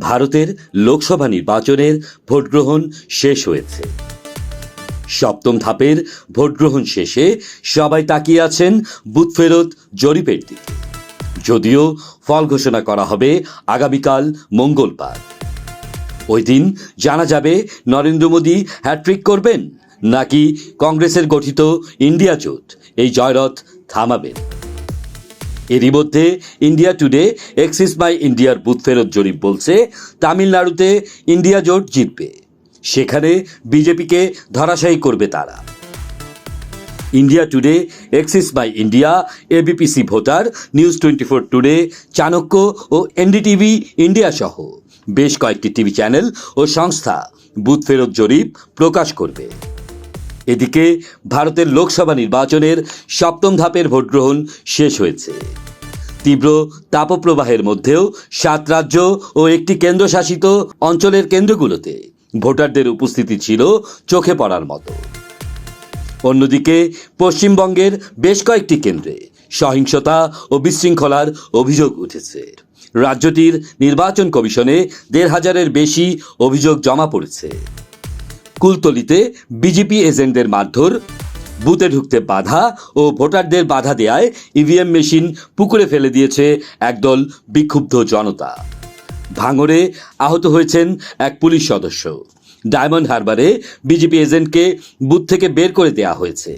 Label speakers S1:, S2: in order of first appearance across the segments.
S1: ভারতের লোকসভা নির্বাচনের ভোটগ্রহণ শেষ হয়েছে। সপ্তম ধাপের ভোটগ্রহণ শেষে সবাই তাকিয়ে আছেন বুথ ফেরত জরিপের দিকে। যদিও ফল ঘোষণা করা হবে আগামীকাল মঙ্গলবার। ওই দিন জানা যাবে নরেন্দ্র মোদী হ্যাট্রিক করবেন নাকি কংগ্রেসের গঠিত ইন্ডিয়া জোট এই জয়রথ থামাবেন। এরই মধ্যে ইন্ডিয়া টুডে এক্সিস মাই ইন্ডিয়ার বুথ ফেরত জরিপ বলছে তামিলনাড়ুতে ইন্ডিয়া জোট জিতবে, সেখানে বিজেপিকে ধরাশায়ী করবে তারা। India Today, Axis My India, ABP C Voter, News 24 Today, Chanakya ও এনডিটিভি ইন্ডিয়া সহ বেশ কয়েকটি টিভি চ্যানেল ও সংস্থা বুথ ফেরত জরিপ প্রকাশ করবে। এদিকে ভারতের লোকসভা নির্বাচনের সপ্তম ধাপের ভোটগ্রহণ শেষ হয়েছে। তীব্র তাপপ্রবাহের মধ্যেও 7 রাজ্য ও একটি কেন্দ্রশাসিত অঞ্চলের কেন্দ্রগুলোতে ভোটারদের উপস্থিতি ছিল চোখে পড়ার মতো। অন্যদিকে পশ্চিমবঙ্গের বেশ কয়েকটি কেন্দ্রে সহিংসতা ও বিশৃঙ্খলার অভিযোগ উঠেছে। রাজ্যটির নির্বাচন কমিশনে 1,500-এর বেশি অভিযোগ জমা পড়েছে। কুলতলিতে বিজেপি এজেন্টদের মারধর, বুথে ঢুকতে বাধা ও ভোটারদের বাধা দেয়ায় ইভিএম মেশিন পুকুরে ফেলে দিয়েছে একদল বিক্ষুব্ধ জনতা। ভাঙড়ে আহত হয়েছেন এক পুলিশ সদস্য। ডায়মন্ড হারবারে বিজেপি এজেন্টকে বুথ থেকে বের করে দেওয়া হয়েছে।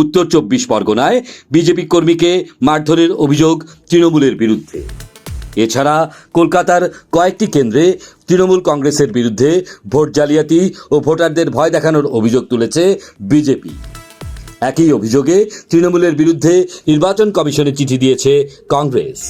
S1: উত্তর 24 পরগনায় বিজেপি কর্মীকে মারধরের অভিযোগ তৃণমূলের বিরুদ্ধে। এছাড়া কলকাতার কয়েকটি কেন্দ্রে তৃণমূল কংগ্রেসের বিরুদ্ধে ভোট জালিয়াতি ও ভোটারদের ভয় দেখানোর অভিযোগ তুলেছে বিজেপি। একই অভিযোগে তৃণমূলের বিরুদ্ধে নির্বাচন কমিশনে চিঠি দিয়েছে কংগ্রেস।